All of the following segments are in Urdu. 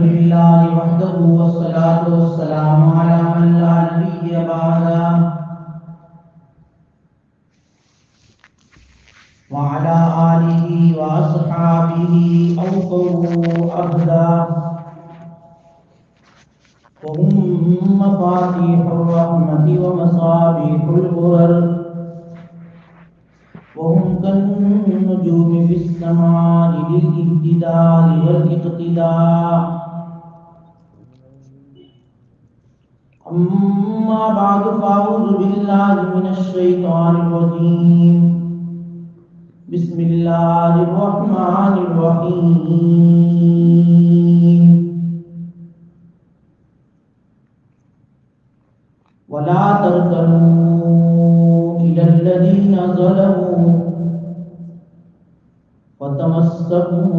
لله وحده والصلاة والسلام على من لا نبي بعده وعلى آله وأصحابه أوفوا عهدا وهم مفاتيح الرحمة ومصابيح الغرر وهم كالنجوم في السماء للاهتداء والاقتداء أما بعد فأعوذ بالله من الشيطان الرجيم بسم الله الرحمن الرحيم ولا تركنوا إلى الذين ظلموا فتمسكهم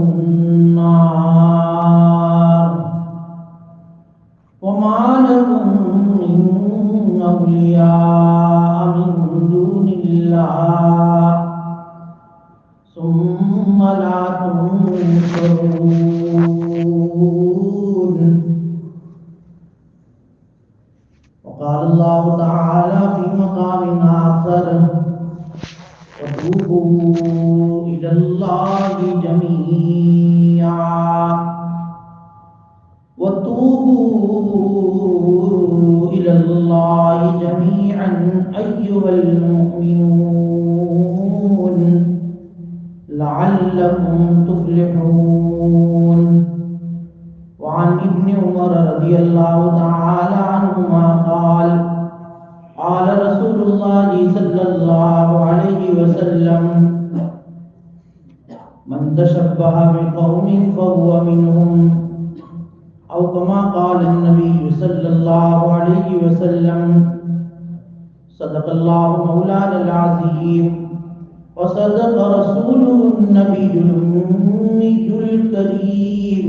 النار وما لهم من أولياء من دون الله ثم لا تنصرون. وقال الله تعالى في مقام آخر وتوبوا إلى الله جميعا وتوبوا إلى الله جميعا أيها المؤمنون لعلكم تفلحون. وعن ابن عمر رضي الله تعالى عنهما قال قال رسول الله صلى الله عليه وسلم من تشبه بقوم فهو منهم أو كما قال النبي صلى الله عليه وسلم. صدق الله مولانا العظيم وصدق رسوله النبي الأمي الكريم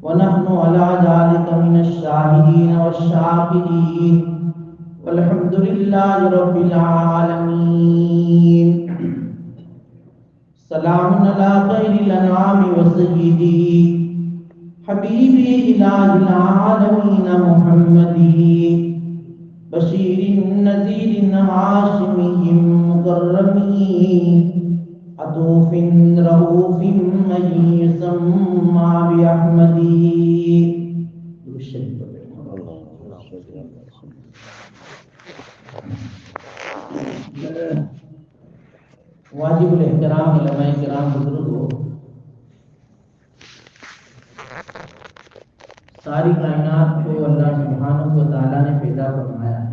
ونحن على ذلك من الشاهدين والشاكرين والحمد لله رب العالمين. سلام على خير الأنعام وسيدي حبيبي إله العالمين محمدي بشير نذير هاشمي مكرمي عطوف رؤوف من يسمى بأحمدي. واجب الاحترام علماء کرام بزرگوں، ساری کائنات کو اللہ سبحانہ و تعالیٰ نے پیدا فرمایا ہے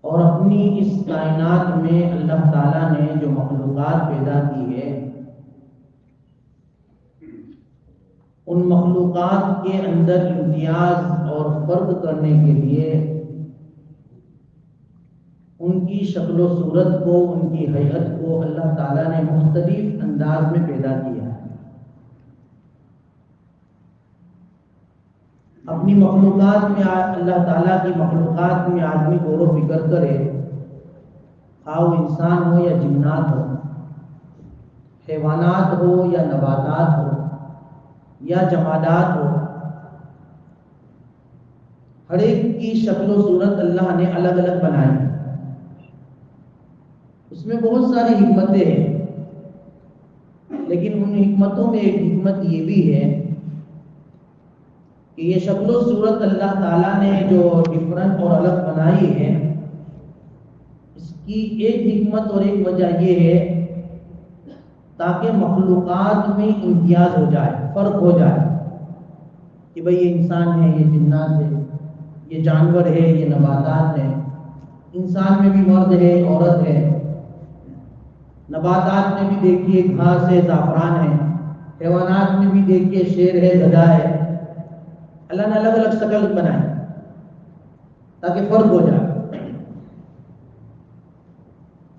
اور اپنی اس کائنات میں اللہ تعالیٰ نے جو مخلوقات پیدا کی ہے ان مخلوقات کے اندر امتیاز اور فرق کرنے کے لیے ان کی شکل و صورت کو، ان کی ہیئت کو اللہ تعالیٰ نے مختلف انداز میں پیدا کیا ہے. اپنی مخلوقات میں اللہ تعالیٰ کی مخلوقات میں آدمی غور و فکر کرے، خواہ وہ انسان ہو یا جنات ہو، حیوانات ہو یا نباتات ہو یا جمادات ہو، ہر ایک کی شکل و صورت اللہ نے الگ الگ بنائی. اس میں بہت ساری حکمتیں ہیں، لیکن ان حکمتوں میں ایک حکمت یہ بھی ہے کہ یہ شکل و صورت اللہ تعالیٰ نے جو ڈفرنٹ اور الگ بنائی ہے، اس کی ایک حکمت اور ایک وجہ یہ ہے تاکہ مخلوقات میں امتیاز ہو جائے، فرق ہو جائے کہ بھئی یہ انسان ہے، یہ جنات ہے، یہ جانور ہے، یہ نباتات ہے. انسان میں بھی مرد ہے، عورت ہے، نباتات میں بھی دیکھیے گھاس ہے، زعفران ہے، حیوانات میں بھی دیکھیے شیر ہے، گدھا ہے. اللہ نے الگ الگ شکل بنائی تاکہ فرق ہو جائے.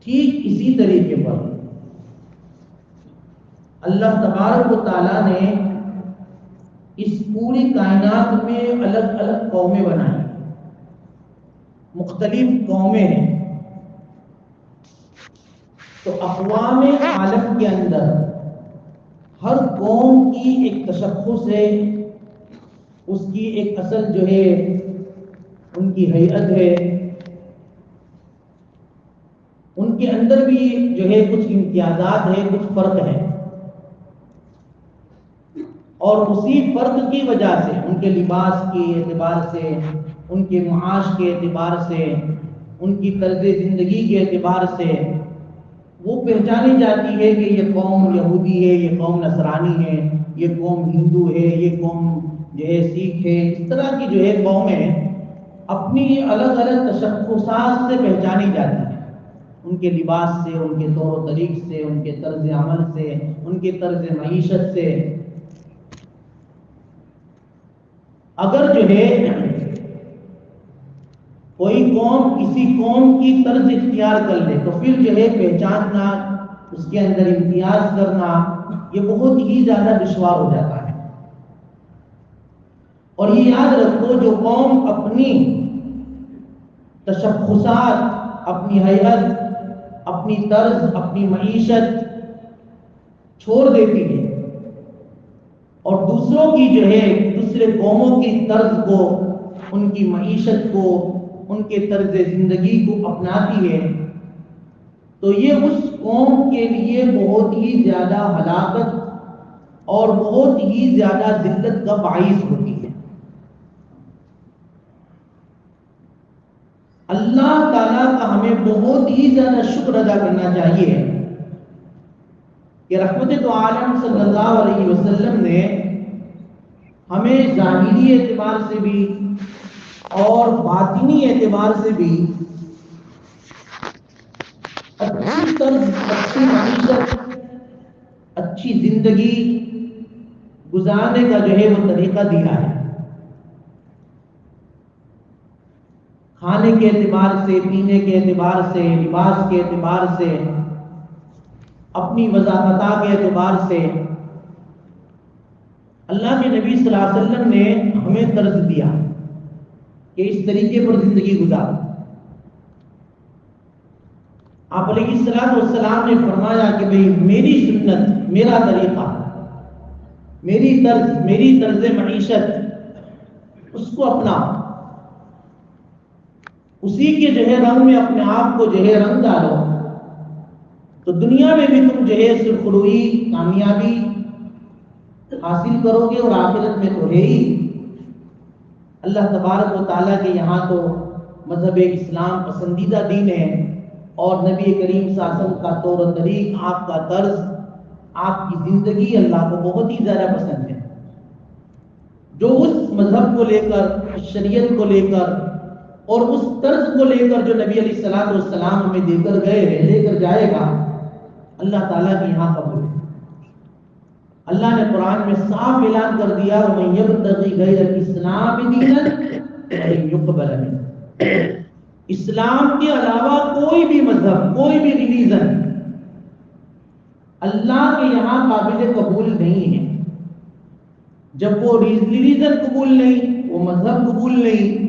ٹھیک اسی طریقے پر اللہ تبارک و تعالیٰ نے اس پوری کائنات میں الگ الگ قومیں بنائی، مختلف قومیں ہیں. تو اقوام عالم کے اندر ہر قوم کی ایک تشخص ہے، اس کی ایک اصل جو ہے ان کی ہیئت ہے، ان کے اندر بھی جو ہے کچھ امتیازات ہیں، کچھ فرق ہے، اور اسی فرق کی وجہ سے ان کے لباس کے اعتبار سے، ان کے معاش کے اعتبار سے، ان کی طرز زندگی کے اعتبار سے وہ پہچانی جاتی ہے کہ یہ قوم یہودی ہے، یہ قوم نصرانی ہے، یہ قوم ہندو ہے، یہ قوم جو ہے سکھ ہے۔ اس طرح کی جو ہے قومیں اپنی الگ الگ تشخصات سے پہچانی جاتی ہیں، ان کے لباس سے، ان کے طور و طریق سے، ان کے طرز عمل سے، ان کے طرز معیشت سے۔ اگر جو ہے کوئی قوم کسی قوم کی طرز اختیار کر لے تو پھر جو ہے پہچاننا، اس کے اندر امتیاز کرنا یہ بہت ہی زیادہ دشوار ہو جاتا ہے۔ اور یہ یاد رکھو، جو قوم اپنی تشخصات، اپنی ہیئت، اپنی طرز، اپنی معیشت چھوڑ دیتی ہے اور دوسروں کی جو ہے دوسرے قوموں کی طرز کو، ان کی معیشت کو، ان کے طرز زندگی کو اپناتی ہے، تو یہ اس قوم کے لیے بہت ہی زیادہ ہلاکت اور بہت ہی زیادہ ذلت کا باعث ہوتی ہے۔ اللہ تعالیٰ کا ہمیں بہت ہی زیادہ شکر ادا کرنا چاہیے کہ رحمت تو عالم صلی اللہ علیہ وسلم نے ہمیں ظاہری اعتبار سے بھی اور باطنی اعتبار سے بھی اچھی طرز، اچھی معیشت، اچھی زندگی گزارنے کا جو ہے وہ طریقہ دیا ہے۔ کھانے کے اعتبار سے، پینے کے اعتبار سے، لباس کے اعتبار سے، اپنی وضاحت کے اعتبار سے اللہ کے نبی صلی اللہ علیہ وسلم نے ہمیں طرز دیا کہ اس طریقے پر زندگی گزارو۔ آپ علیہ السلام نے فرمایا کہ بھئی میری سنت، میرا طریقہ، میری طرز، میری طرز معیشت، اس کو اپنا، اسی کے جو ہے رنگ میں اپنے آپ کو جو ہے رنگ ڈالو، تو دنیا میں بھی تم جو ہے سرخروئی، کامیابی حاصل کرو گے، اور آخرت میں تو ہے ہی۔ اللہ تبارک و تعالیٰ کے یہاں تو مذہب اسلام پسندیدہ دین ہے، اور نبی کریم صلی اللہ علیہ وسلم کا طور و طریق، آپ کا طرز، آپ کی زندگی اللہ کو بہت ہی زیادہ پسند ہے۔ جو اس مذہب کو لے کر، اس شریعت کو لے کر اور اس طرز کو لے کر جو نبی علیہ السلام ہمیں دے کر گئے ہیں، لے کر جائے گا، اللہ تعالیٰ کے یہاں قبول ہے۔ اللہ نے قرآن میں صاف اعلان کر دیا وَمَن يَبْتَغِ غَيْرَ الْإِسْلَامِ دِينًا فَلَن يُقْبَلَ مِنْهُ۔ اسلام کے علاوہ کوئی بھی مذہب، کوئی بھی ریلیجن اللہ کے یہاں قابل قبول نہیں ہے۔ جب وہ ریلیجن قبول نہیں، وہ مذہب قبول نہیں،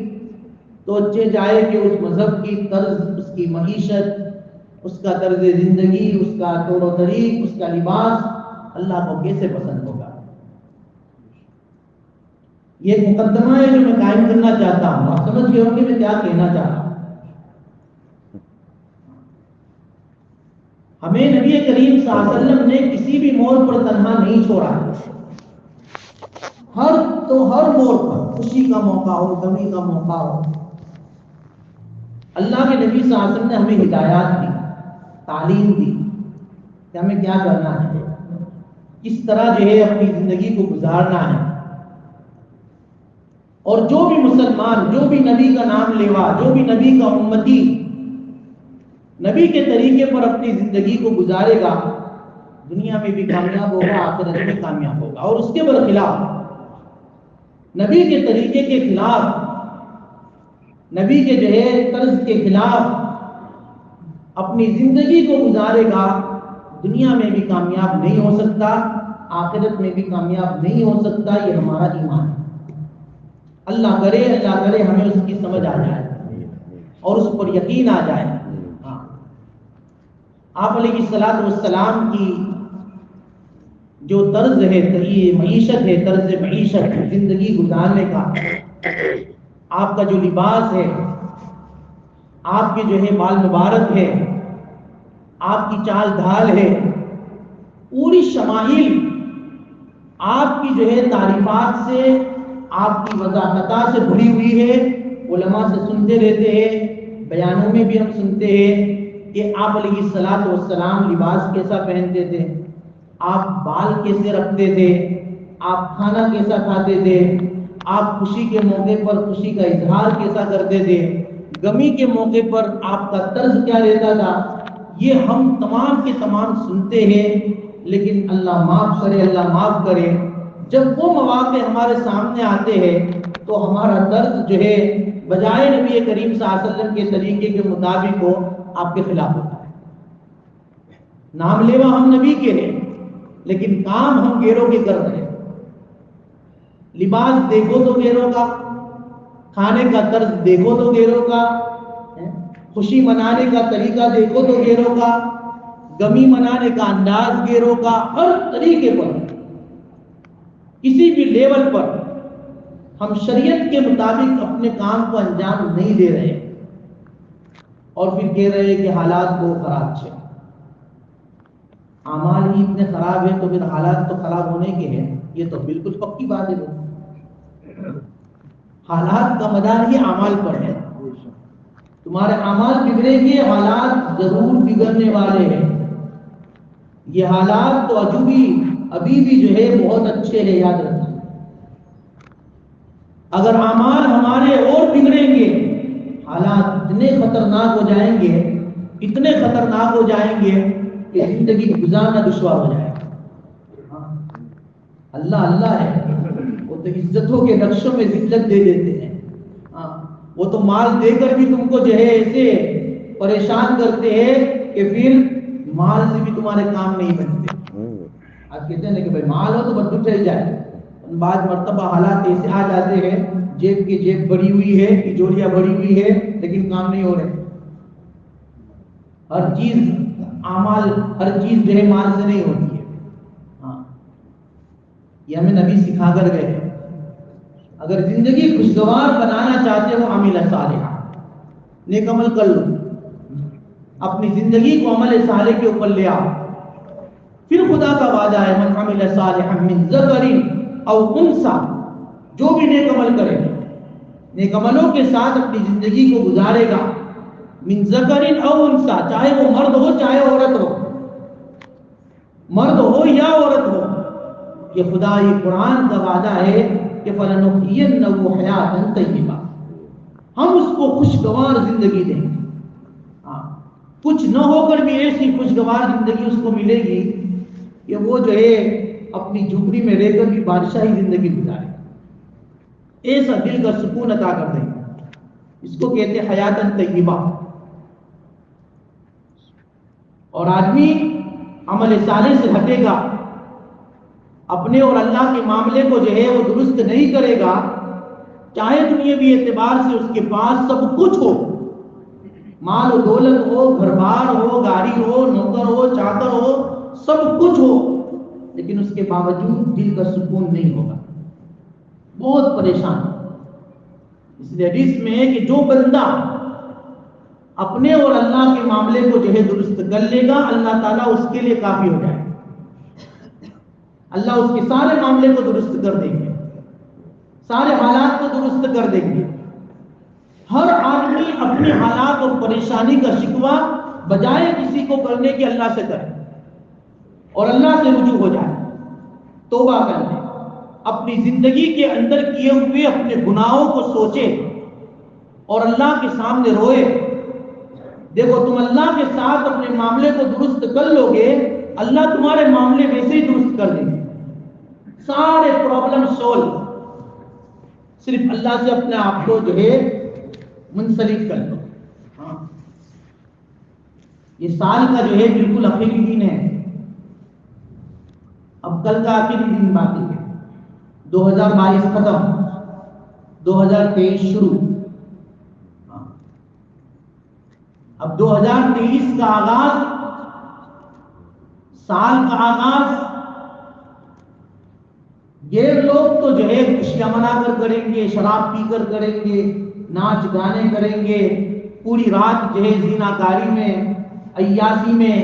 تو اچھے جائے کہ اس مذہب کی طرز، اس کی معیشت، اس کا طرز زندگی، اس کا طور و طریق، اس کا لباس اللہ کو کیسے پسند ہوگا۔ یہ ایک مقدمہ ہے جو میں قائم کرنا چاہتا ہوں، آپ سمجھ گئے ہوں گے میں کیا کہنا چاہ رہا ہوں۔ ہمیں نبی کریم صلی اللہ علیہ وسلم نے کسی بھی موڑ پر تنہا نہیں چھوڑا، ہر موڑ پر، خوشی کا موقع ہو، غمی کا موقع ہو، اللہ کے نبی صلی اللہ علیہ وسلم نے ہمیں ہدایات دی، تعلیم دی کہ ہمیں کیا کرنا ہے، کس طرح جو ہے اپنی زندگی کو گزارنا ہے۔ اور جو بھی مسلمان، جو بھی نبی کا نام لیوا، جو بھی نبی کا امتی نبی کے طریقے پر اپنی زندگی کو گزارے گا، دنیا میں بھی کامیاب ہوگا، آخرت میں کامیاب ہوگا۔ اور اس کے برخلاف، نبی کے طریقے کے خلاف، نبی کے جو ہے طرز کے خلاف اپنی زندگی کو گزارے گا، دنیا میں بھی کامیاب نہیں ہو سکتا، آخرت میں بھی کامیاب نہیں ہو سکتا۔ یہ ہمارا ایمان ہے۔ اللہ کرے ہمیں اس کی سمجھ آ جائے اور اس پر یقین آ جائے۔ آپ علیہ السلام کی جو طرز ہے معیشت ہے، طرز معیشت زندگی گزارنے کا، آپ کا جو لباس ہے، آپ کے جو ہے بال مبارک ہے، آپ کی چال ڈھال ہے، پوری شمائل آپ کی جو ہے تعریفات سے، آپ کی وضاحتات سے بھری ہوئی ہے۔ علماء سے سنتے رہتے ہیں، بیانوں میں بھی ہم سنتے ہیں کہ آپ علیہ الصلوۃ والسلام لباس کیسا پہنتے تھے، آپ بال کیسے رکھتے تھے، آپ کھانا کیسا کھاتے تھے، آپ خوشی کے موقع پر خوشی کا اظہار کیسا کرتے تھے، غمی کے موقع پر آپ کا طرز کیا رہتا تھا۔ یہ ہم تمام کے تمام سنتے ہیں، لیکن اللہ معاف کرے، اللہ معاف کرے، جب وہ مواقع ہمارے سامنے آتے ہیں تو ہمارا طرز جو ہے بجائے نبی کریم صلی اللہ علیہ وسلم کے طریقے کے مطابق ہو، آپ کے خلاف ہوتا ہے۔ نام لیوا ہم نبی کے ہیں، لیکن کام ہم غیروں کے کر رہے ہیں۔ لباس دیکھو تو غیروں کا، کھانے کا طرز دیکھو تو غیروں کا، خوشی منانے کا طریقہ دیکھو تو غیروں کا، غمی منانے کا انداز غیروں کا، ہر طریقے پر کسی بھی لیول پر ہم شریعت کے مطابق اپنے کام کو انجام نہیں دے رہے، اور پھر کہہ رہے ہیں کہ حالات کو خراب چھے۔ اعمال ہی اتنے خراب ہیں تو پھر حالات تو خراب ہونے کے ہیں، یہ تو بالکل پکی بات ہے۔ حالات کا مدار ہی اعمال پر ہے، تمہارے اعمال بگڑیں گے، حالات ضرور بگڑنے والے ہیں۔ یہ حالات تو ابھی بھی جو ہے بہت اچھے ہیں، یاد رکھنا۔ اگر اعمال ہمارے اور بگڑیں گے، حالات اتنے خطرناک ہو جائیں گے، اتنے خطرناک ہو جائیں گے کہ زندگی گزارنا دشوار ہو جائے گا۔ اللہ اللہ ہے، وہ تو عزتوں کے نقشوں میں ذلت دے دیتے ہیں، وہ تو مال دے کر بھی تم کو جو ہے ایسے پریشان کرتے ہیں کہ پھر مال سے بھی تمہارے کام نہیں بنتے۔ آج کہتے ہیں کہ بھائی مال ہو تو بدو چل جائے، بعض مرتبہ حالات ایسے آ جاتے ہیں، جیب کی جیب بڑی ہوئی ہے، تجوریاں بڑی ہوئی ہے، لیکن کام نہیں ہو رہے۔ ہر چیز اعمال، ہر چیز جو ہے مال سے نہیں ہوتی ہے۔ یہ ہمیں نبی سکھا کر گئے۔ اگر زندگی خوشگوار بنانا چاہتے ہو، عمل صالحہ، نیک عمل کر لو، اپنی زندگی کو عمل صالح کے اوپر لے آؤ، پھر خدا کا وعدہ ہے من عمل صالحا من ذکر او انثى، جو بھی نیک عمل کرے، نیک عملوں کے ساتھ اپنی زندگی کو گزارے گا، من ذکر او انثى، چاہے وہ مرد ہو چاہے عورت ہو، مرد ہو یا عورت ہو، یہ خدا، یہ قرآن کا وعدہ ہے کہ فَلَنُحْيِيَنَّهُ حَيَاةً طَيِّبَةً، ہم اس کو خوشگوار زندگی دیں گے۔ کچھ نہ ہو کر بھی ایسی خوشگوار زندگی اس کو ملے گی کہ وہ جو ہے اپنی جھوپڑی میں رہ کر بھی بادشاہی زندگی گزارے، ایسا دل کا سکون عطا کر دیں گے۔ اس کو کہتے ہیں حیاتاً طیبہ۔ اور آدمی عمل صالح سے ہٹے گا، اپنے اور اللہ کے معاملے کو جو ہے وہ درست نہیں کرے گا، چاہے دنیاوی اعتبار سے اس کے پاس سب کچھ ہو، مال و دولت ہو، گھر بار ہو، گاڑی ہو، نوکر ہو، چاکر ہو، سب کچھ ہو، لیکن اس کے باوجود دل کا سکون نہیں ہوگا، بہت پریشان۔ اس لیے حدیث میں ہے کہ جو بندہ اپنے اور اللہ کے معاملے کو جو ہے درست کر لے گا، اللہ تعالیٰ اس کے لیے کافی ہو جائے گا، اللہ اس کے سارے معاملے کو درست کر دیں گے، سارے حالات کو درست کر دیں گے۔ ہر آدمی اپنے حالات اور پریشانی کا شکوہ بجائے کسی کو کرنے کے اللہ سے کرے اور اللہ سے رجوع ہو جائے، توبہ کر لے، اپنی زندگی کے اندر کیے ہوئے اپنے گناہوں کو سوچے اور اللہ کے سامنے روئے۔ دیکھو، تم اللہ کے ساتھ اپنے معاملے کو درست کر لو گے، اللہ تمہارے معاملے ویسے ہی درست کر دیں گے، سارے پرابلم سولو۔ صرف اللہ سے اپنے آپ کو جو ہے منسلک کر دو۔ یہ سال کا جو ہے بالکل آخری دن ہے، اب کل کا آخری دن باقی ہے، 2022 ختم، 2023 شروع۔ اب 2023 کا آغاز، سال کا آغاز یہ لوگ تو جو ہے خوشیاں منا کر کریں گے، شراب پی کر کریں گے، ناچ گانے کریں گے، پوری رات جو ہے زنا کاری میں، عیاشی میں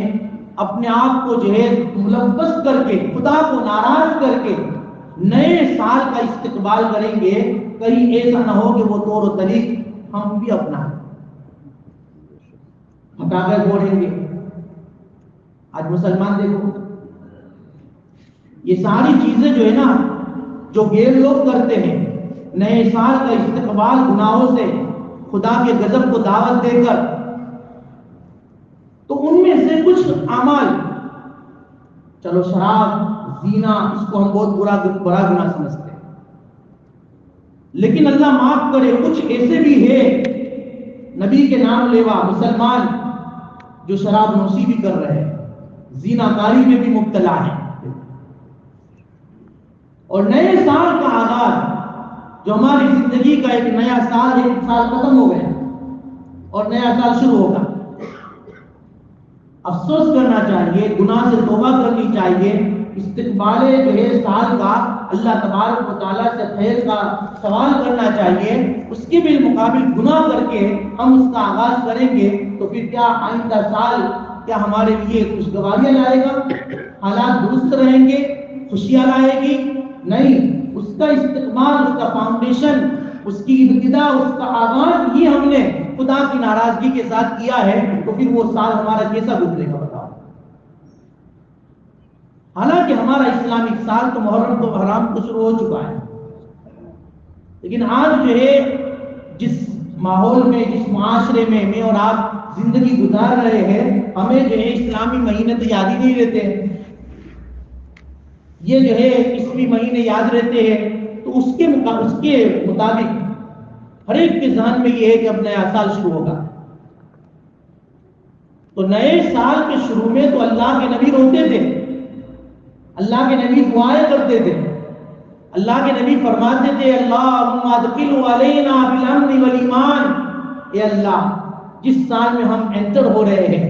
اپنے آپ کو جو ہے ملوث کر کے، خدا کو ناراض کر کے نئے سال کا استقبال کریں گے۔ کہیں ایسا نہ ہو کہ وہ طور و طریق ہم بھی اپنا پٹاخے پھوڑیں گے۔ آج مسلمان دیکھو، یہ ساری چیزیں جو ہے نا، جو غیر لوگ کرتے ہیں، نئے سال کا استقبال گناہوں سے، خدا کے غضب کو دعوت دے کر، تو ان میں سے کچھ اعمال، چلو شراب، زنا، اس کو ہم بہت بڑا گناہ سمجھتے ہیں، لیکن اللہ معاف کرے، کچھ ایسے بھی ہیں نبی کے نام لیوا مسلمان جو شراب نوشی بھی کر رہے ہیں، زنا کاری میں بھی مبتلا ہیں، اور نئے سال کا آغاز جو ہماری زندگی کا ایک نیا سال، ایک سال ختم ہو گیا اور نیا سال شروع ہوگا، افسوس کرنا چاہیے، گناہ سے توبہ کرنی چاہیے، استقبال جو ہے سال کا اللہ تبارک و تعالیٰ سے خیر کا سوال کرنا چاہیے، اس کے بالمقابل گناہ کر کے ہم اس کا آغاز کریں گے تو پھر کیا آئندہ سال کیا ہمارے لیے خوشگواریاں لائے گا؟ حالات درست رہیں گے؟ خوشیاں لائے گی؟ نہیں، اس کا استقبال، اس کا فاؤنڈیشن، اس کی ابتدا، اس کا آغاز ہی ہم نے خدا کی ناراضگی کے ساتھ کیا ہے، تو پھر وہ سال ہمارا کیسا گزرے گا بتاؤ؟ حالانکہ ہمارا اسلامک سال تو محرم تو حرام تو شروع ہو چکا ہے، لیکن آج جو ہے جس ماحول میں، جس معاشرے میں اور آپ زندگی گزار رہے ہیں، ہمیں جو ہے اسلامی مہینے تو یاد ہی نہیں رہتے ہیں، یہ جو ہے اسمی مہینے یاد رہتے ہیں، تو اس کے مطابق ہر ایک کے ذہن میں یہ ہے کہ اب نیا سال شروع ہوگا، تو نئے سال کے شروع میں تو اللہ کے نبی روتے تھے، اللہ کے نبی دعائیں کرتے تھے، اللہ کے نبی فرماتے تھے اللہم ادخل علینا بالامن والایمان، اے اللہ جس سال میں ہم انٹر ہو رہے ہیں،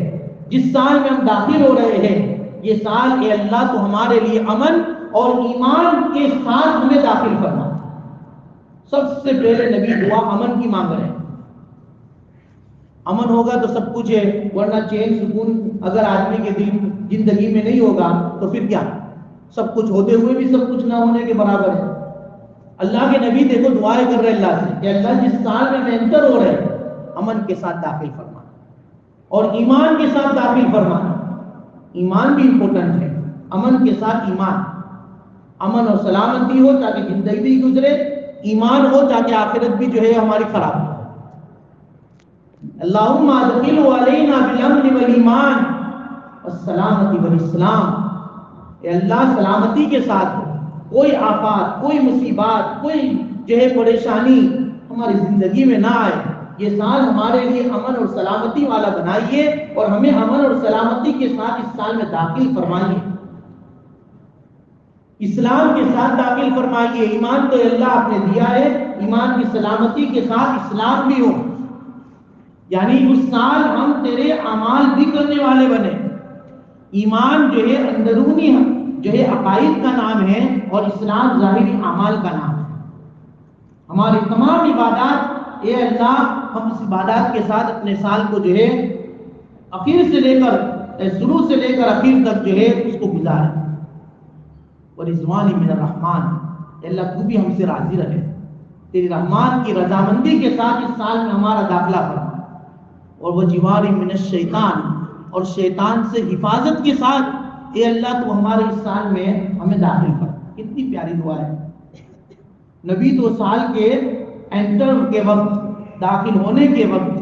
جس سال میں ہم داخل ہو رہے ہیں، یہ سال اے اللہ تو ہمارے لیے امن اور ایمان کے ساتھ ہمیں داخل فرما۔ سب سے پہلے نبی دعا امن کی مانگ رہے ہیں، امن ہوگا تو سب کچھ ہے، ورنہ چین سکون اگر آدمی کے دل زندگی میں نہیں ہوگا تو پھر کیا؟ سب کچھ ہوتے ہوئے بھی سب کچھ نہ ہونے کے برابر ہے۔ اللہ کے نبی دیکھو دعائیں کر رہے اللہ سے کہ اللہ جس سال میں انٹر ہو رہے امن کے ساتھ داخل فرما اور ایمان کے ساتھ داخل فرما۔ ایمان بھی امپورٹنٹ ہے، امن کے ساتھ ایمان، امن اور سلامتی ہو تاکہ زندگی بھی گزرے، ایمان ہو تاکہ آخرت بھی جو ہے ہماری خراب ہو۔ اللہم ادخل علینا بالامن والایمان والسلامتی والاسلام، اے اللہ سلامتی کے ساتھ کوئی آفات، کوئی مصیبات، کوئی جو ہے پریشانی ہماری زندگی میں نہ آئے، یہ سال ہمارے لیے امن اور سلامتی والا بنائیے اور ہمیں امن اور سلامتی کے ساتھ اس سال میں داخل فرمائیے، اسلام کے ساتھ داخل فرمائیے۔ ایمان تو اللہ آپ نے دیا ہے، ایمان کی سلامتی کے ساتھ اسلام بھی ہو، یعنی اس سال ہم تیرے اعمال بھی کرنے والے بنے۔ ایمان جو ہے اندرونی جو ہے عقائد کا نام ہے اور اسلام ظاہری اعمال کا نام ہے۔ ہماری تمام عبادات، اے اللہ ہم اس عبادات کے ساتھ اپنے سال کو جو ہے اخیر سے لے کر شروع سے لے کر اخیر تک جو ہے اس کو گزاریں۔ ورضوان من الرحمن، اے اللہ تو بھی ہم سے راضی رہے، تیری رحمان کی رضامندی کے ساتھ اس سال میں ہمارا داخلہ فرما، اور وہ جوار من الشیطان، اور شیطان سے حفاظت کے ساتھ اے اللہ تو ہمارے اس سال میں ہمیں داخل کر۔ کتنی پیاری دعا ہے، نبی تو سال کے انٹر کے وقت، داخل ہونے کے وقت،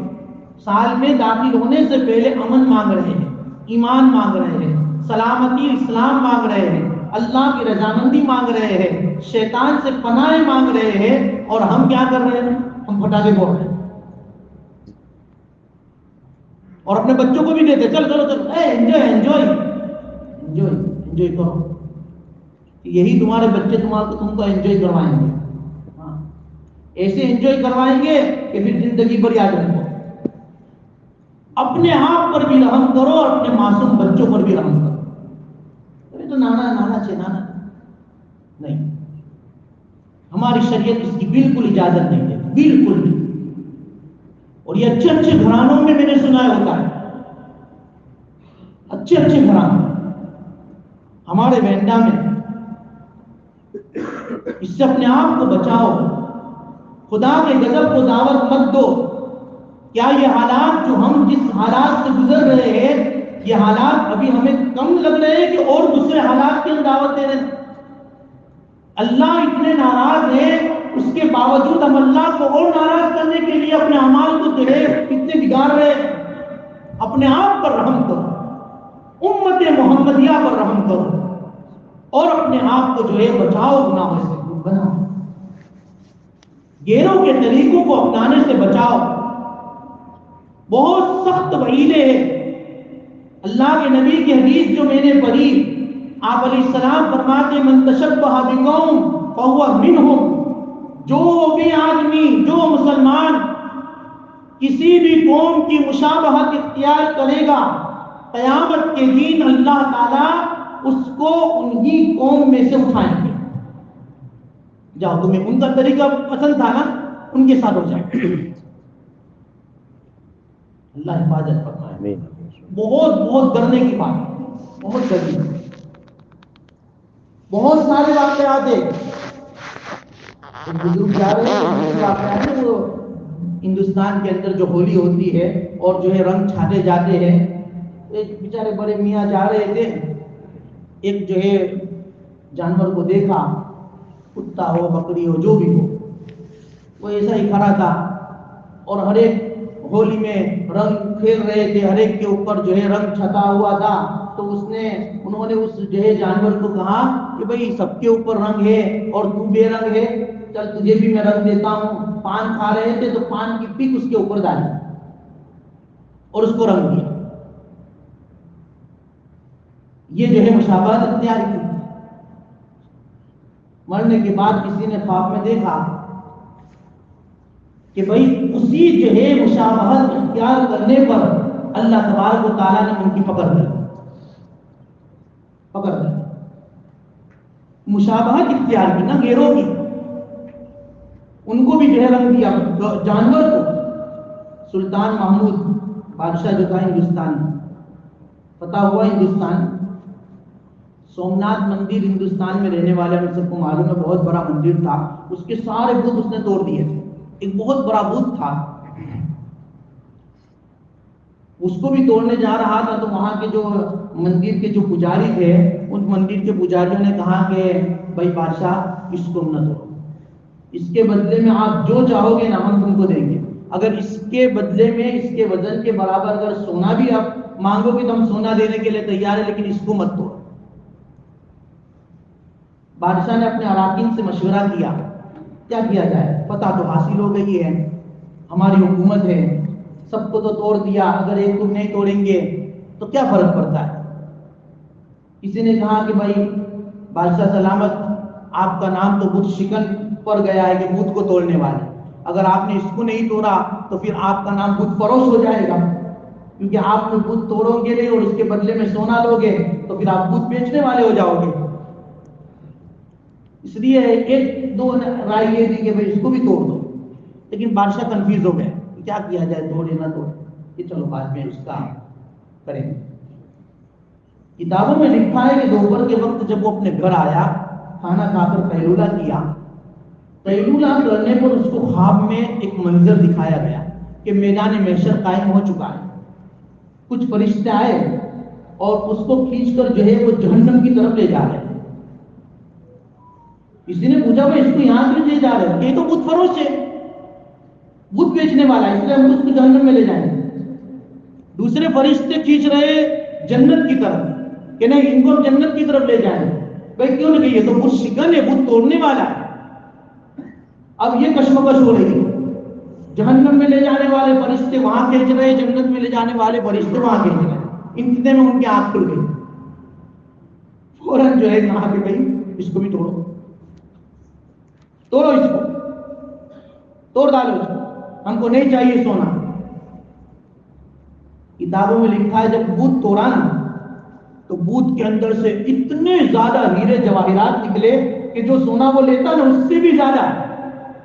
سال میں داخل ہونے سے پہلے امن مانگ رہے ہیں، ایمان مانگ رہے ہیں، سلامتی اسلام مانگ رہے ہیں، اللہ کی رضامندی مانگ رہے ہیں، شیطان سے پناہ مانگ رہے ہیں، اور ہم کیا کر رہے ہیں؟ ہم پٹاخے پھوڑ رہے ہیں اور اپنے بچوں کو بھی کہتے چل چلو چلو، انجوائے انجوائے انجوائے انجوائے کرو، یہی تمہارے بچے تم کو انجوائے کروائیں گے، ایسے انجوائے کروائیں گے کہ پھر زندگی بھر یاد رکھو۔ اپنے آپ پر بھی رحم کرو اور اپنے معصوم بچوں پر بھی رحم کرو۔ ابھی تو نانا نانا چھ نانا نہیں، ہماری شریعت اس کی بالکل اجازت نہیں ہے، بالکل نہیں. اور یہ اچھے اچھے گھرانوں میں نے سنا ہوتا ہے، اچھے اچھے گھرانوں ہمارے وینڈا میں. اس سے اپنے آپ کو بچاؤ، خدا کے غضب کو دعوت مت دو. کیا یہ حالات جو ہم جس حالات سے گزر رہے ہیں، یہ حالات ابھی ہمیں کم لگ رہے ہیں کہ اور دوسرے حالات کی ہم دعوت دے رہے ہیں؟ اللہ اتنے ناراض ہے، اس کے باوجود ہم اللہ کو اور ناراض کرنے کے لیے اپنے اعمال کو جو ہے کتنے بگاڑ رہے ہیں. اپنے آپ پر رحم کرو، امت محمدیہ پر رحم کرو، اور اپنے آپ کو جو ہے بچاؤ، گناہوں سے دور بناؤ، غیروں کے طریقوں کو اپنانے سے بچاؤ. بہت سخت وعیدیں ہیں. اللہ کے نبی کی حدیث جو میں نے پڑھی، آپ علیہ السلام فرماتے من تشبہ بقوم فہو منہم. جو بھی آدمی، جو مسلمان کسی بھی قوم کی مشابہت اختیار کرے گا، قیامت کے دن اللہ تعالیٰ اس کو انہی قوم میں سے اٹھائیں گے. جاؤ، تمہیں ان کا طریقہ پسند تھا نا، ان کے ساتھ ہو جائے. اللہ حفاظت فرمائے. بہت بہت ڈرنے کی بات ہے، بہت ڈرنے. بہت سارے واقعات ہیں. ایک بزرگ جا رہے ہیں، واقعہ ہے وہ ہندوستان کے اندر جو ہولی ہوتی ہے اور جو ہے رنگ چھاٹے جاتے ہیں. ایک بیچارے بڑے میاں جا رہے تھے، ایک جو ہے جانور کو دیکھا، کتا ہو بکری ہو جو بھی ہو، وہ ایسا ہی کھڑا تھا اور ہر ایک ہولی میں رنگ کھیل رہے تھے، ہر ایک کے اوپر جو ہے رنگ چھٹا ہوا تھا. تو انہوں نے اس جو ہے جانور کو کہا کہ بھئی سب کے اوپر رنگ ہے اور تو بے رنگ ہے، چل تجھے بھی میں رنگ دیتا ہوں. پان کھا رہے تھے تو پان کی پک اس کے اوپر ڈالی اور اس کو رنگ دیا. یہ جو ہے مشابہت اختیار کی. مرنے کے بعد کسی نے خواب میں دیکھا کہ بھئی اسی جو ہے مشابہت اختیار کرنے پر اللہ تبارک و تعالیٰ نے ان کی پکڑ لی. مشابہت اختیار کی نا غیروں کی، ان کو بھی جو ہے رنگ دیا جانور کو. سلطان محمود بادشاہ جو تھا ہندوستان، فتح ہوا ہندوستان. سومناتھ مندر ہندوستان میں رہنے والے ہم سب کو معلوم ہے، بہت بڑا مندر تھا. اس کے سارے بت اس نے توڑ دیے تھے. ایک بہت بڑا بت تھا، اس کو بھی توڑنے جا رہا تھا. تو وہاں کے جو مندر کے جو پجاری تھے، ان مندر کے پجاریوں نے کہا کہ بھائی بادشاہ اس کو نہ توڑو، اس کے بدلے میں آپ جو چاہو گے نا ہم تم کو دیں گے. اگر اس کے بدلے میں اس کے وزن کے برابر اگر سونا بھی آپ مانگو گے تو ہم سونا دینے کے لیے تیار ہے، لیکن اس کو مت توڑو. بادشاہ نے اپنے اراکین سے مشورہ کیا کیا کیا جائے. پتہ تو حاصل ہو گئی ہے، ہماری حکومت ہے، سب کو تو توڑ دیا، اگر ایک کو نہیں توڑیں گے تو کیا فرق پڑتا ہے. کسی نے کہا کہ بھائی بادشاہ سلامت، آپ کا نام تو بت شکن پر گیا ہے کہ بت کو توڑنے والے. اگر آپ نے اس کو نہیں توڑا تو پھر آپ کا نام بت فروش ہو جائے گا، کیونکہ آپ نے بت توڑو گے نہیں اور اس کے بدلے میں سونا لو گے تو پھر آپ بت بیچنے والے ہو جاؤ گے. اس لیے ایک دو رائے یہ تھی کہ بھائی اس کو بھی توڑ دو. لیکن بادشاہ کنفیوز ہو گئے کیا کیا جائے، توڑے نہ توڑے. کہ چلو بعد میں اس کا کریں گے. کتابوں میں لکھا ہے کہ دوپہر کے وقت جب وہ اپنے گھر آیا، کھانا کھا کر قیلولہ کیا. قیلولہ کرنے پر اس کو خواب میں ایک منظر دکھایا گیا کہ میدان محشر قائم ہو چکا ہے. کچھ فرشتے آئے اور اس کو کھینچ کر جو ہے وہ جہنم کی طرف لے جا رہے ہیں. کسی نے پوچھا بھائی اس کو یہاں کیوں لے جا رہے ہیں؟ یہ تو بت فروش ہے، بت بیچنے والا ہے، اس لیے ہم اس کو جہنم میں لے جائیں گے. دوسرے فرشتے کھینچ رہے جنت کی طرف کہ نہیں ان کو جنت کی طرف لے جائیں گے. بھائی کیوں نہیں، یہ تو بت شکن ہے، بت توڑنے والا ہے. اب یہ کشمکش ہو رہی ہے. جہنم میں لے جانے والے فرشتے وہاں کھینچ رہے، جنت میں لے جانے والے فرشتے وہاں کھینچ رہے. اتنے میں ان کی آنکھ کھل گئی. فوراً جو ہے کہا کہ بھائی اس کو بھی توڑو، توڑو اس کو، توڑ ڈالو اس کو، ہم کو نہیں چاہیے سونا. کتابوں میں لکھا ہے جب بت توڑا نا تو بوت کے اندر سے اتنے زیادہ ہیرے جواہرات نکلے کہ جو سونا وہ لیتا نا اس سے بھی زیادہ،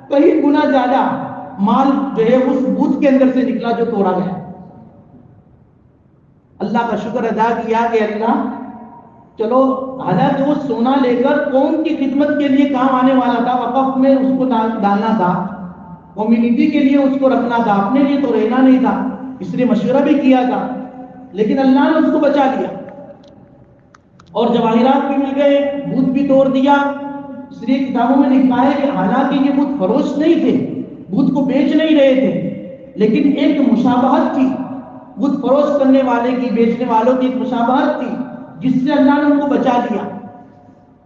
کئی گنا زیادہ مال جو ہے اس بوت کے اندر سے نکلا جو توڑا گیا۔ اللہ کا شکر ادا کیا کہ اللہ چلو، حالانکہ وہ سونا لے کر قوم کی خدمت کے لیے کام آنے والا تھا، وقف میں اس کو ڈالنا تھا، کمیونٹی کے لیے اس کو رکھنا تھا، اپنے لیے تو رہنا نہیں تھا، اس لیے مشورہ بھی کیا تھا، لیکن اللہ نے اس کو بچا لیا اور جواہرات بھی مل گئے، بت بھی توڑ دیا۔ اس لیے کتابوں میں لکھا ہے کہ حالانکہ یہ بت فروش نہیں تھے، بت کو بیچ نہیں رہے تھے، لیکن ایک مشابہت تھی، بت فروش کرنے والے کی، بیچنے والوں کی ایک مشابہت تھی جس سے اللہ نے ان کو بچا لیا۔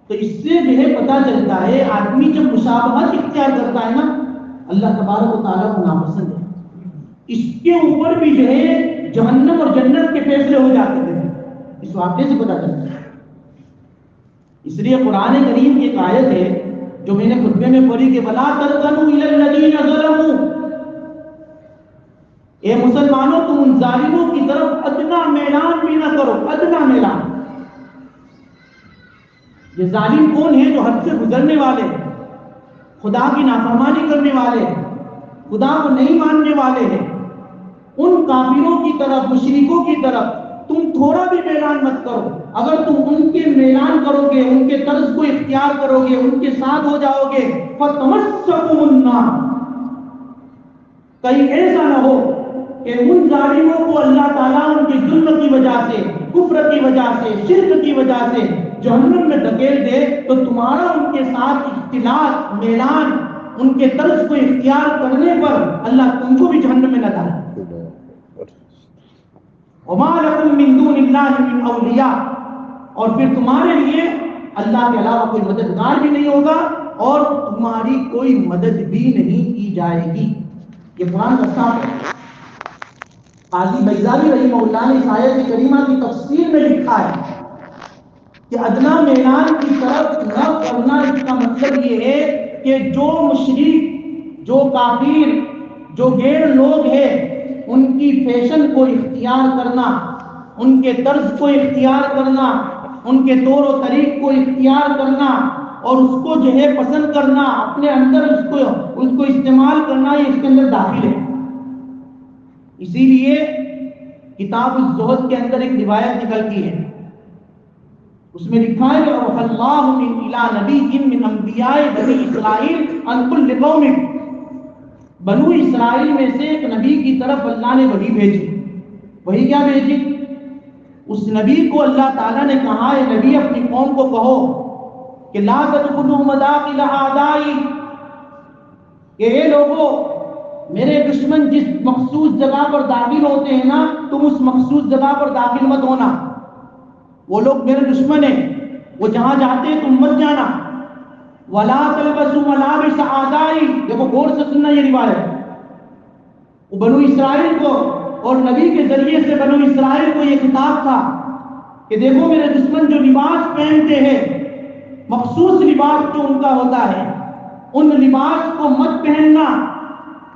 تو اس سے جو ہے پتہ چلتا ہے آدمی جب مشابہت اختیار کرتا ہے نا، اللہ تبارک و تعالیٰ کو ناپسند ہے۔ اس کے اوپر بھی جو ہے جہنم اور جنت کے فیصلے ہو جاتے تھے، اس واقعے سے پتہ چلتا ہے۔ اس لیے قرآن کریم کی ایک آیت ہے جو میں نے خطبے میں پڑھی کہ وَلَا تَرْكَنُوا إِلَى الَّذِينَ ظَلَمُوا، اے مسلمانوں تم ان ظالموں کی طرف ادنا میلان بھی نہ کرو، ادنا میلان۔ یہ ظالم کون ہے؟ جو حد سے گزرنے والے، خدا کی نافرمانی کرنے والے، خدا کو نہیں ماننے والے ہیں، ان کافروں کی طرف، مشرکوں کی طرف تم تھوڑا بھی میلان مت کرو۔ اگر تم ان کے میلان کرو گے، ان کے طرز کو اختیار کرو گے، ان کے ساتھ ہو جاؤ گے، فَتَمَسَّكُمُ النَّارُ، کہیں ایسا نہ ہو کہ ان ظالموں کو اللہ تعالیٰ ان کے ظلم کی وجہ سے، کفر کی وجہ سے، شرک کی وجہ سے جہنم میں دھکیل دے، تو تمہارا ان کے ساتھ اختلاط، میلان، ان کے طرز کو اختیار کرنے پر اللہ تم کو بھی جہنم میں نہ ڈالے۔ وَمَا لَكُم مِّن دُونِ اللَّهِ مِنْ أَوْلِيَاءَ، اور پھر تمہارے لیے اللہ کے علاوہ کوئی مددگار بھی نہیں ہوگا اور تمہاری کوئی مدد بھی نہیں کی جائے گی۔ یہ قرآن کا صاف ہے۔ قاضی بیضاوی رحمہ اللہ نے اس آیت کریمہ کی تفسیر میں لکھا ہے کہ ادنا میلان کی طرف نہ کرنا، اس کا مطلب یہ ہے کہ جو مشرک، جو کافر، جو غیر لوگ ہیں، ان کی فیشن کو اختیار کرنا، ان کے طرز کو اختیار کرنا، ان کے طور و طریق کو اختیار کرنا اور اس کو جو ہے پسند کرنا، اپنے اندر اس کو استعمال کرنا، یہ اس کے اندر داخل ہے۔ اسی لیے کتاب الزہد کے اندر ایک روایت نکلتی ہے، اس میں لکھا ہے کہ اللہ من الى نبی من انبیاء بنی اسرائیل ان کل قوم، بنو اسرائیل میں سے ایک نبی کی طرف اللہ نے وحی بھیجی۔ وحی کیا بھیجی؟ اس نبی کو اللہ تعالیٰ نے کہا، اے نبی اپنی قوم کو کہو کہ لا تدخلوا مداخل اعدائی، کہ اے لوگو میرے دشمن جس مخصوص جگہ پر داخل ہوتے ہیں نا، تم اس مخصوص جگہ پر داخل مت ہونا۔ وہ لوگ میرے دشمن ہیں، وہ جہاں جاتے ہیں تم مت جانا۔ وَلَا تَلْبَسُوا مَلَابِسَ أَعْدَائِي، دیکھو غور سے سننا یہ روایت، وہ بنو اسرائیل کو اور نبی کے ذریعے سے بنو اسرائیل کو یہ خطاب تھا کہ دیکھو میرے دشمن جو لباس پہنتے ہیں، مخصوص لباس جو ان کا ہوتا ہے، ان لباس کو مت پہننا۔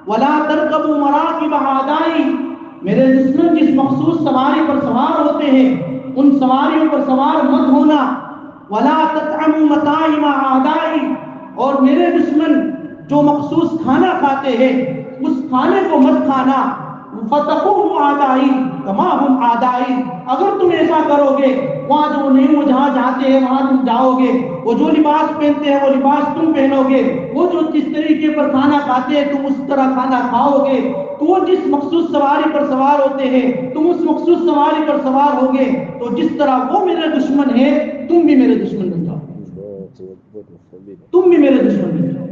وَلَا تَرْكَبُوا مَرَاكِبَ أَعْدَائِي، میرے دشمن جس مخصوص سواری پر سوار ہوتے ہیں ان سواریوں پر سوار مت ہونا۔ وَلَا تَطْعَمُوا مَطَاعِمَ أَعْدَائِي، اور میرے دشمن جو مخصوص کھانا کھاتے ہیں اس کھانے کو مت کھانا۔ فَتَقُومُوا أَعْدَائِي كَمَا هُمْ أَعْدَائِي، اگر تم ایسا کرو گے، وہاں جو نہیں، وہ جہاں جاتے ہیں وہاں تم جاؤ گے، وہ جو لباس پہنتے ہیں وہ لباس تم پہنو گے، وہ جو جس طریقے پر کھانا کھاتے ہیں تم اس طرح کھانا کھاؤ گے، تو وہ جس مخصوص سواری پر سوار ہوتے ہیں تم اس مخصوص سواری پر سوار ہوگے، تو جس طرح وہ میرے دشمن ہے تم بھی میرے دشمن بن جاؤ، تم بھی میرے دشمن بن جاؤ۔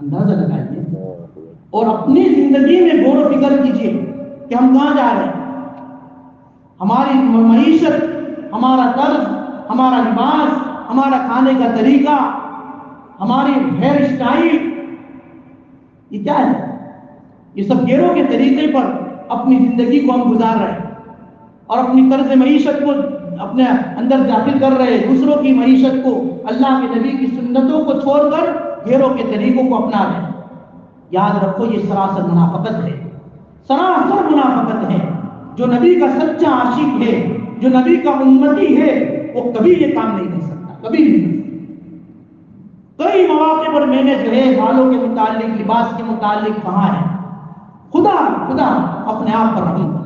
اندازہ لگائیے اور اپنی زندگی میں غور و فکر کیجیے کہ ہم کہاں جا رہے ہیں۔ ہماری معیشت، ہمارا طرز، ہمارا لباس، ہمارا کھانے کا طریقہ، ہماری ہیئر اسٹائل، یہ کیا ہے؟ یہ سب غیروں کے طریقے پر اپنی زندگی کو ہم گزار رہے ہیں اور اپنی طرز معیشت کو اپنے اندر داخل کر رہے ہیں، دوسروں کی معیشت کو، اللہ کے نبی کی سنتوں کو چھوڑ کر غیروں کے طریقوں کو اپنا رہے ہیں۔ یاد رکھو یہ سراسر منافقت ہے، سراسر منافقت ہے۔ جو نبی کا سچا عاشق ہے جو نبی کا امتی ہے وہ کبھی یہ کام نہیں کر سکتا، کبھی نہیں کر سکتا۔ کئی مواقع پر میں نے جو ہے بالوں کے متعلق، لباس کے متعلق کہا ہے، خدا اپنے آپ پر رحم کرے۔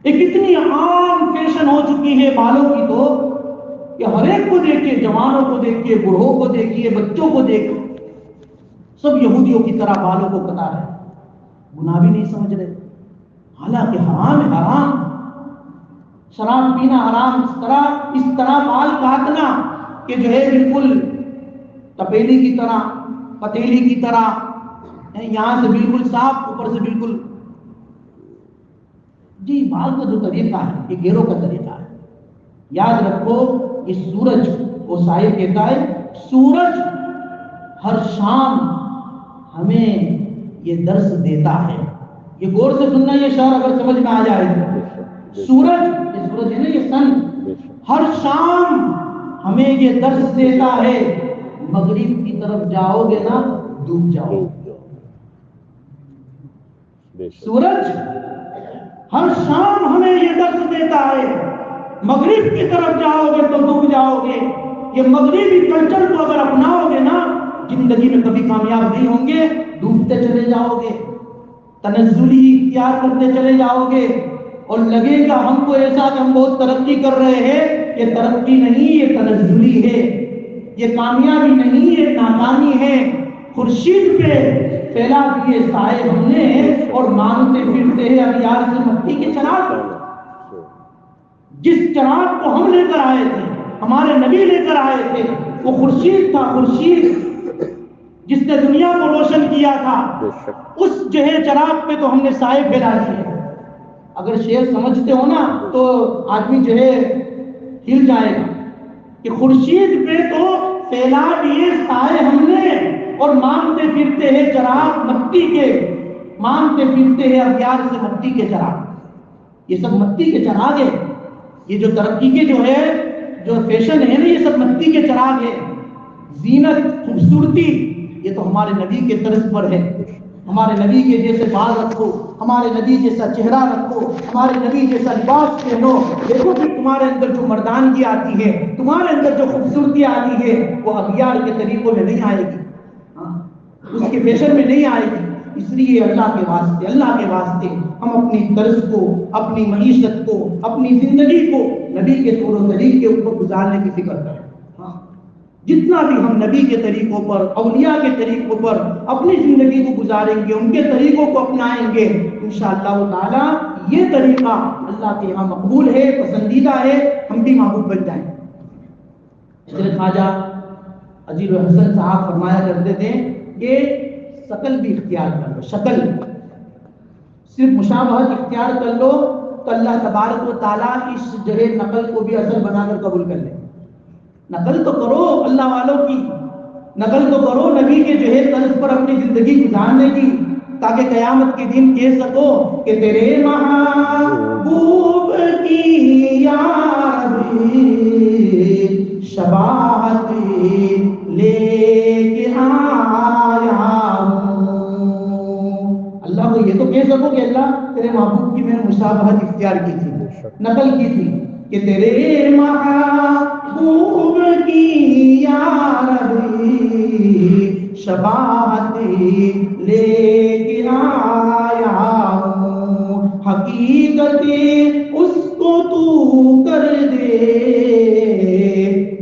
ایک اتنی عام فیشن ہو چکی ہے بالوں کی تو کہ ہر ایک کو دیکھیے، جوانوں کو دیکھیے، بوڑھوں کو دیکھیے، بچوں کو دیکھیے، سب یہودیوں کی طرح بالوں کو کتا رہے، گناہ بھی نہیں سمجھ رہے، حالانکہ حرام ہے، حرام۔ شراب پینا حرام، اس طرح بال کاٹنا کہ جو ہے بالکل تپیلی کی طرح، پتیلی کی طرح، یہاں سے بالکل صاف، اوپر سے بالکل، جی بال کا جو طریقہ ہے یہ گیروں کا طریقہ ہے۔ یاد رکھو یہ سورج، وہ صاحب کہتا ہے سورج ہر شام ہمیں یہ درس دیتا ہے۔ یہ غور سے سننا یہ شعر اگر سمجھ میں آ جائے تو، سورج، یہ سورج ہے نا، یہ سن، ہر شام ہمیں یہ درس دیتا ہے، مغرب کی طرف جاؤ گے نا ڈوب جاؤ۔ سورج ہر شام ہمیں یہ درس دیتا ہے، مغرب کی طرف جاؤ گے تو ڈوب جاؤ گے۔ یہ مغربی کلچر کو اگر اپناؤ گے نا، زندگی میں کبھی کامیاب نہیں ہوں گے، ڈوبتے چلے جاؤ گے، تنزلی اختیار کرتے چلے جاؤ گے، اور لگے گا ہم کو ایسا کہ ہم بہت ترقی کر رہے ہیں۔ یہ ترقی نہیں، یہ تنزلی ہے، یہ کامیابی نہیں، یہ ناکامی ہے۔ خورشید پہ پھیلا دیے سائے ہم نے، اور مانگتے پھرتے ہیں اغیار سے مٹی کے چراغ۔ جس چراغ کو ہم لے کر آئے تھے، ہمارے نبی لے کر آئے تھے، وہ خورشید تھا، خورشید جس نے دنیا کو روشن کیا تھا، اس جو ہے چراغ پہ تو ہم نے سائے پھیلا دیے۔ اگر شعر سمجھتے ہو نا تو آدمی جو ہے ہل جائے گا کہ خورشید پہ تو پھیلا دیے سائے ہم نے، اور مانگتے پھرتے ہیں چراغ مٹی کے، مانگتے پھرتے ہیں اغیار سے مٹی کے چراغ۔ یہ سب مٹی کے چراغ ہے، یہ جو ترقی کے جو ہے، جو فیشن ہے نا، یہ سب مٹی کے چراغ ہے۔ زینت، خوبصورتی، یہ تو ہمارے نبی کے طرز پر ہے۔ ہمارے نبی کے جیسے بال رکھو، ہمارے نبی جیسا چہرہ رکھو، ہمارے نبی جیسا لباس پہنو، دیکھو پھر تمہارے اندر جو مردانگی آتی ہے، تمہارے اندر جو خوبصورتی آتی ہے، وہ اغیار کے طریقوں میں نہیں آئے گی، اس کے فیشن میں نہیں آئے گی۔ اس لیے اللہ کے واسطے ہم اپنی طرز کو، اپنی معیشت کو، اپنی زندگی کو نبی کے طور و طریق کے اوپر گزارنے کی فکر کریں۔ جتنا بھی ہم نبی کے طریقوں پر، اولیاء کے طریقوں پر اپنی زندگی کو گزاریں گے، ان کے طریقوں کو اپنائیں گے، انشاءاللہ تعالی یہ طریقہ اللہ کے یہاں مقبول ہے، پسندیدہ ہے، ہم بھی محبوب بن جائیں۔ حضرت خواجہ عزیز الحسن صاحب فرمایا کرتے تھے کہ شکل بھی اختیار کر لو، شکل صرف مشابہت اختیار کر لو تو اللہ تبارک و تعالیٰ اس جو ہے نقل کو بھی اصل بنا کر قبول کر لے۔ نقل تو کرو اللہ والوں کی، نقل تو کرو نبی کے جو ہے طرز پر اپنی زندگی گزارنے کی، تاکہ قیامت کے دن کہہ سکو کہ تیرے محبوب کی یاری شباہت لے کے آیا ہوں۔ اللہ کو یہ تو کہہ سکو کہ اللہ تیرے محبوب کی میں نے مشابہت اختیار کی تھی، نقل کی تھی، کہ تیرے محبوب کی یاری شباہت لے کے آیا ہوں، حقیقت اس کو تو کر دے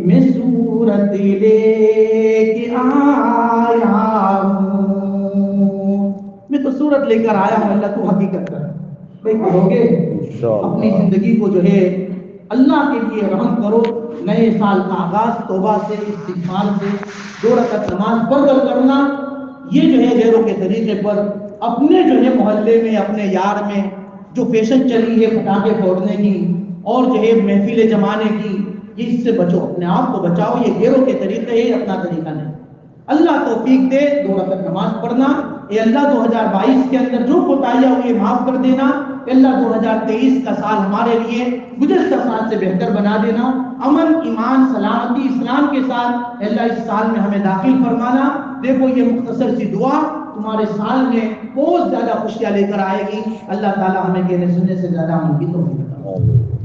میں صورت لے کے آیا ہوں، میں تو صورت لے کر آیا ہوں، اللہ تو حقیقت کر کرو گے۔ اپنی زندگی کو جو ہے اللہ کے لیے رحم کرو۔ نئے سال کا آغاز توبہ سے، استغفار سے، 2 رکعت نماز پڑھ کر کرنا، یہ جو ہے غیروں کے طریقے پر اپنے جو ہے محلے میں، اپنے یار میں جو فیشن چلی ہے پٹاخے پھوڑنے کی اور جو ہے محفلیں جمانے کی، یہ اس سے بچو، اپنے آپ کو بچاؤ، یہ غیروں کے طریقے ہے، اپنا طریقہ نہیں۔ اللہ توفیق دے 2 رکعت نماز پڑھنا۔ اے اللہ 2022 کے اندر جو کوتاہیاں ہوئی معاف کر دینا۔ اے اللہ 2023 کا سال ہمارے لیے گزشتہ سال سے بہتر بنا دینا، امن، ایمان، سلامتی، اسلام کے ساتھ اے اللہ اس سال میں ہمیں داخل فرمانا۔ دیکھو یہ مختصر سی دعا تمہارے سال میں بہت زیادہ خوشیاں لے کر آئے گی۔ اللہ تعالی ہمیں کہنے سننے سے زیادہ عمل کی توفیق عطا فرمائے۔